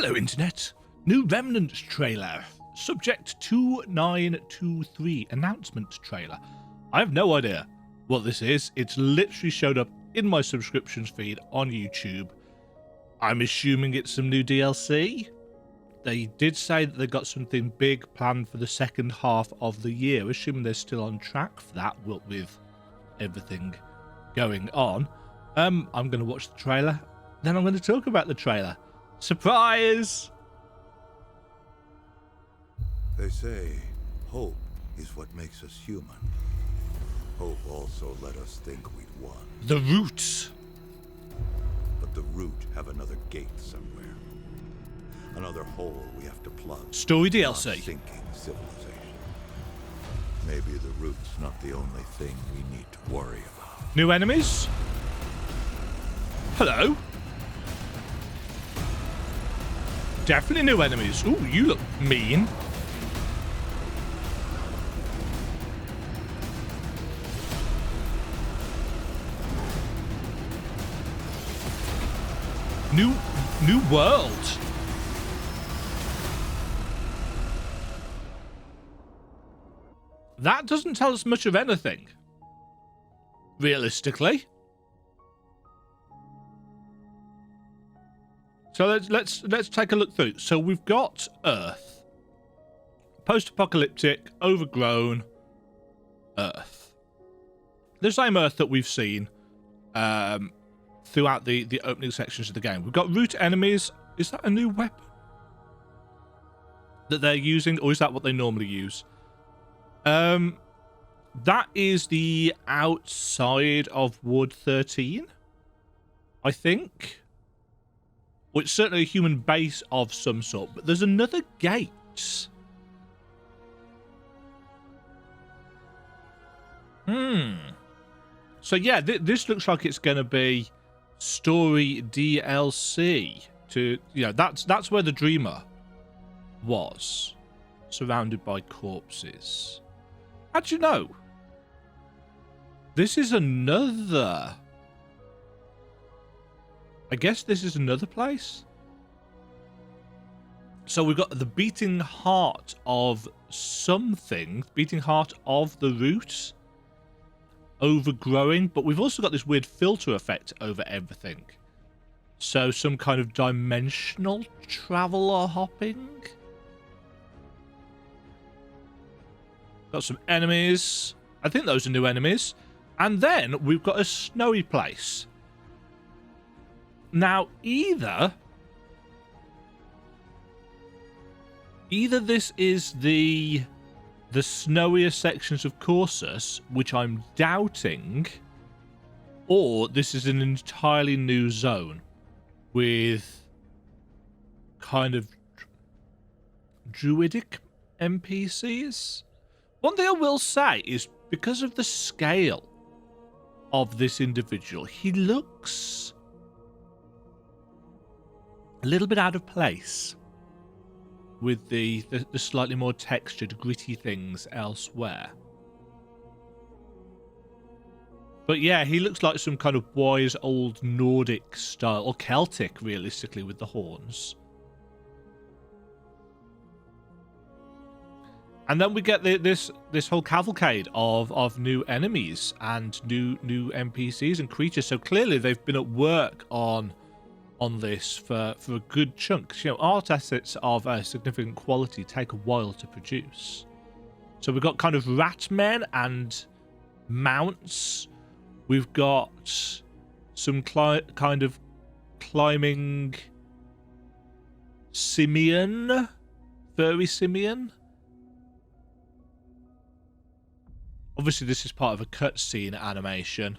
Hello, Internet. New Remnant trailer. Subject 2923. Announcement trailer. I have no idea what this is. It's literally showed up in my subscriptions feed on YouTube. I'm assuming it's some new DLC. They did say that they got something big planned for the second half of the year, assuming they're still on track for that with everything going on. I'm going to watch the trailer, then I'm going to talk about the trailer. Surprise! They say hope is what makes us human. Hope also let us think we'd won. The Roots. But the Root have another gate somewhere. Another hole we have to plug. Story Not DLC. sinking civilization. Maybe the Root's not the only thing we need to worry about. New enemies? Hello? Definitely new enemies. Ooh, you look mean. New world. That doesn't tell us much of anything, realistically. So let's take a look through. So we've got Earth, post-apocalyptic, overgrown Earth, the same Earth that we've seen throughout the opening sections of the game. We've got root enemies. Is that a new weapon that they're using, or is that what they normally use? That is the outside of Ward 13, I think. Well, it's certainly a human base of some sort, but there's another gate. So yeah, this looks like it's going to be story DLC. To that's where the Dreamer was, surrounded by corpses. How'd you know? This is another. I guess this is another place. So we've got the beating heart of something, beating heart of the Root, overgrowing, but we've also got this weird filter effect over everything. So some kind of dimensional travel or hopping. Got some enemies. I think those are new enemies. And then we've got a snowy place. Now, either this is the snowier sections of Corsus, which I'm doubting, or this is an entirely new zone with kind of druidic NPCs. One thing I will say is, because of the scale of this individual, he looks a little bit out of place with the slightly more textured, gritty things elsewhere. But yeah, he looks like some kind of wise old Nordic style, or Celtic, realistically, with the horns. And then we get this whole cavalcade of new enemies and new NPCs and creatures. So clearly they've been at work on this for a good chunk. Art assets of a significant quality take a while to produce. So we've got kind of rat men and mounts. We've got some kind of climbing simian, furry simian. Obviously, this is part of a cutscene animation.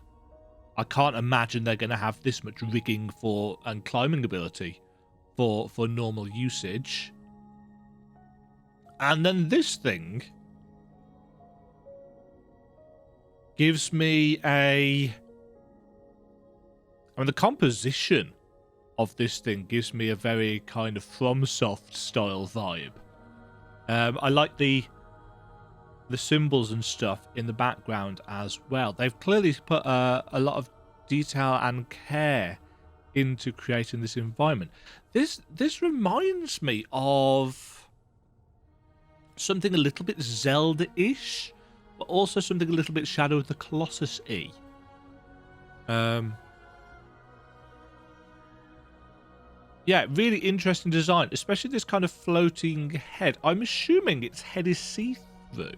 I can't imagine they're going to have this much rigging and climbing ability for normal usage. And then this thing gives me the composition of this thing gives me a very kind of FromSoft style vibe. I like the symbols and stuff in the background as well. They've clearly put a lot of detail and care into creating this environment. This reminds me of something a little bit Zelda-ish, but also something a little bit Shadow of the Colossus-y. Yeah, really interesting design, especially this kind of floating head. I'm assuming its head is see-through.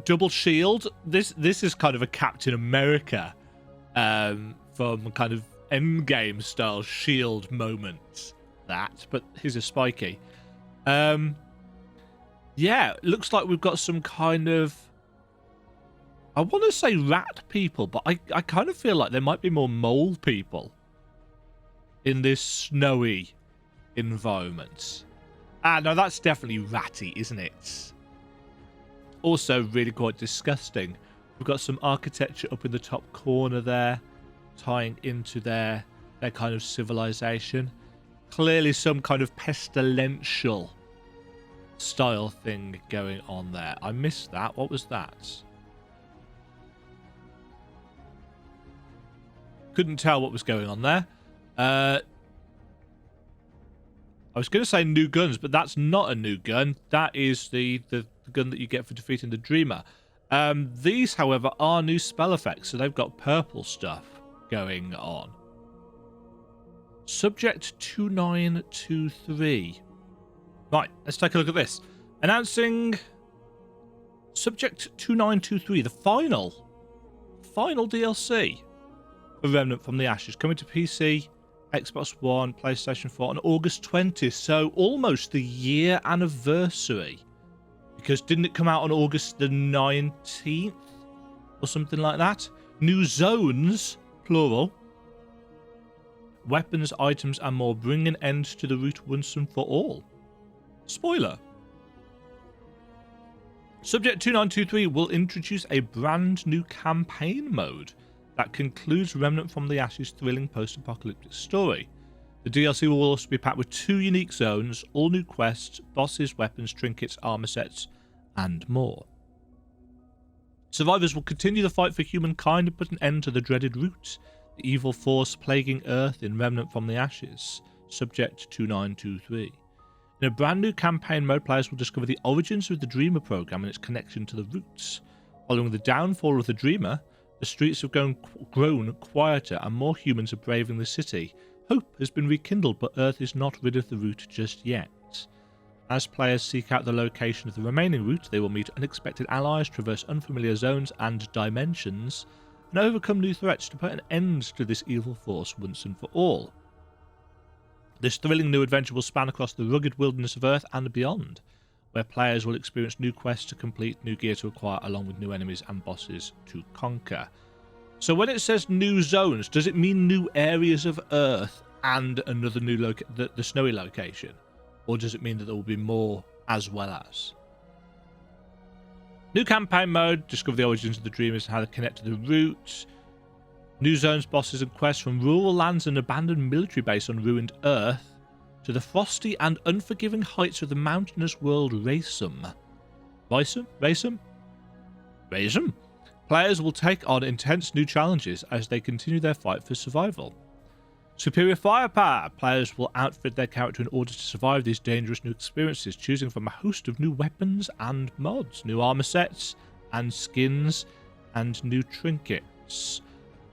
Double shield. This is kind of a Captain America from kind of Endgame style shield moment. But here's a spiky. Yeah, looks like we've got some kind of, I want to say rat people, but I kind of feel like there might be more mole people in this snowy environment. No, that's definitely ratty, isn't it? Also really quite disgusting. We've got some architecture up in the top corner there, tying into their kind of civilization. Clearly some kind of pestilential style thing going on there. I missed that. What was that? Couldn't tell what was going on there. I was going to say new guns, but that's not a new gun. That is the gun that you get for defeating the Dreamer. These, however, are new spell effects, so they've got purple stuff going on. Subject 2923. Right, let's take a look at this. Announcing Subject 2923, the final DLC for Remnant from the Ashes, coming to PC, Xbox One, PlayStation 4 on August 20th, so almost the year anniversary. Because didn't it come out on August the 19th or something like that? New zones, plural. Weapons, items, and more bring an end to the root once and for all. Spoiler. Subject 2923 will introduce a brand new campaign mode that concludes Remnant from the Ashes' thrilling post-apocalyptic story. The DLC will also be packed with 2 unique zones, all new quests, bosses, weapons, trinkets, armor sets, and more. Survivors will continue the fight for humankind and put an end to the dreaded root, the evil force plaguing Earth in Remnant from the Ashes. Subject 2923. In a brand new campaign mode, players will discover the origins of the Dreamer program and its connection to the roots. Following the downfall of the Dreamer, the streets have grown quieter and more humans are braving the city. Hope has been rekindled, but Earth is not rid of the root just yet. As players seek out the location of the remaining root, they will meet unexpected allies, traverse unfamiliar zones and dimensions, and overcome new threats to put an end to this evil force once and for all. This thrilling new adventure will span across the rugged wilderness of Earth and beyond, where players will experience new quests to complete, new gear to acquire, along with new enemies and bosses to conquer. So when it says new zones, does it mean new areas of Earth and another new the snowy location? Or does it mean that there will be more as well as? New campaign mode, discover the origins of the Dreamers and how they connect to the root. New zones, bosses and quests from rural lands and abandoned military base on ruined Earth to the frosty and unforgiving heights of the mountainous world Raysum. Raysum? Players will take on intense new challenges as they continue their fight for survival. Superior firepower. Players will outfit their character in order to survive these dangerous new experiences, choosing from a host of new weapons and mods, new armor sets and skins, and new trinkets.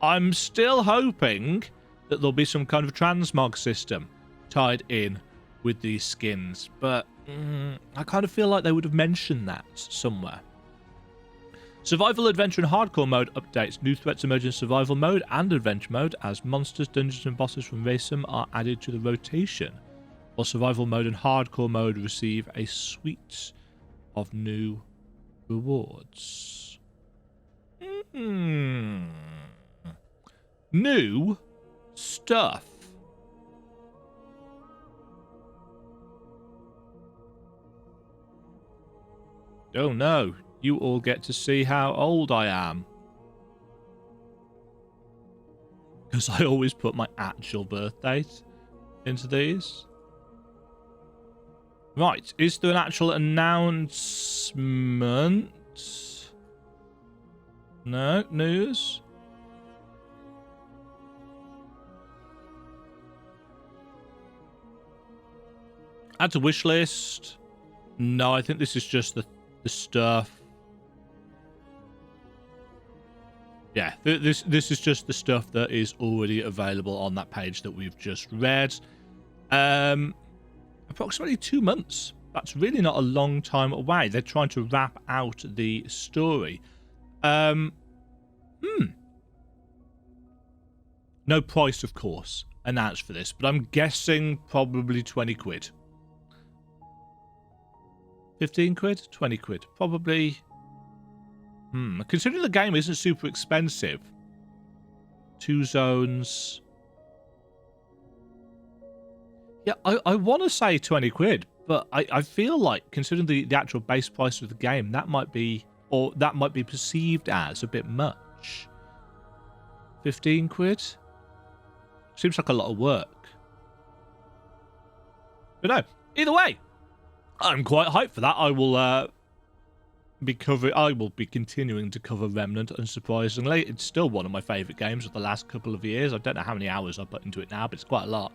I'm still hoping that there'll be some kind of transmog system tied in with these skins, but I kind of feel like they would have mentioned that somewhere. Survival, adventure, and hardcore mode updates. New threats emerge in survival mode and adventure mode as monsters, dungeons, and bosses from Raysum are added to the rotation, while survival mode and hardcore mode receive a suite of new rewards. New stuff. Oh no. You all get to see how old I am. Because I always put my actual birth date into these. Right, is there an actual announcement? No, news? Add to wish list. No, I think this is just the stuff. Yeah, this is just the stuff that is already available on that page that we've just read. Approximately 2 months. That's really not a long time away. They're trying to wrap out the story. No price, of course, announced for this, but I'm guessing probably 20 quid. 15 quid? 20 quid. Probably. Considering the game isn't super expensive. 2 zones. Yeah, I want to say 20 quid, but I feel like, considering the actual base price of the game, that might be, or that might be perceived as a bit much. 15 quid? Seems like a lot of work. But no, either way, I'm quite hyped for that. I will be continuing to cover Remnant, unsurprisingly. It's still one of my favourite games of the last couple of years. I don't know how many hours I've put into it now, but it's quite a lot.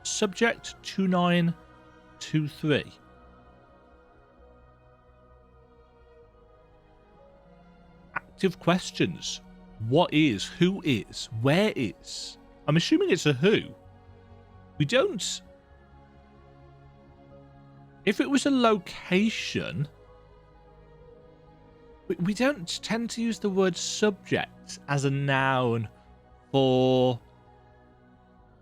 Subject 2923. Active questions. What is? Who is? Where is? I'm assuming it's a who. We don't... If it was a location, we don't tend to use the word subject as a noun for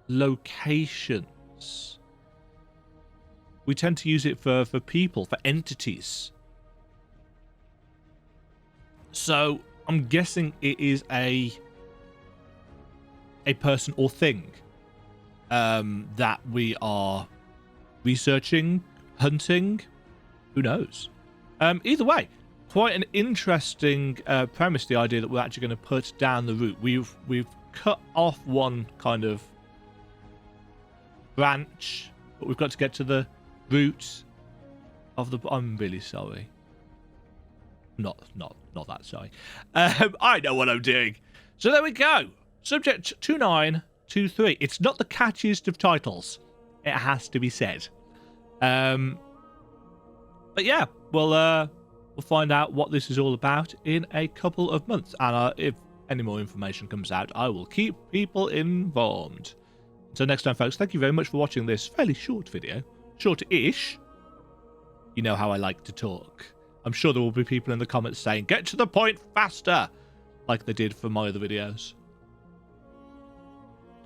locations. We tend to use it for people, for entities. So I'm guessing it is a person or thing that we are researching, hunting. Who knows? Either way, quite an interesting premise. The idea that we're actually going to put down the route. We've cut off one kind of branch, but we've got to get to the root of the. I'm really sorry. Not that sorry. I know what I'm doing. So there we go. Subject 2923. It's not the catchiest of titles. It has to be said. But yeah, we'll find out what this is all about in a couple of months, and if any more information comes out, I will keep people informed. Until next time, folks, thank you very much for watching this fairly short video. Short-ish. You know how I like to talk. I'm sure there will be people in the comments saying, get to the point faster, like they did for my other videos.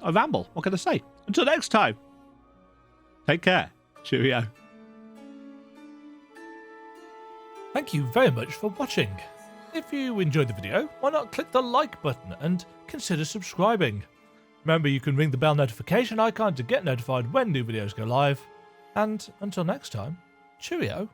I ramble. What can I say? Until next time, take care. Cheerio. Thank you very much for watching. If you enjoyed the video, why not click the like button and consider subscribing. Remember, you can ring the bell notification icon to get notified when new videos go live. And until next time, cheerio.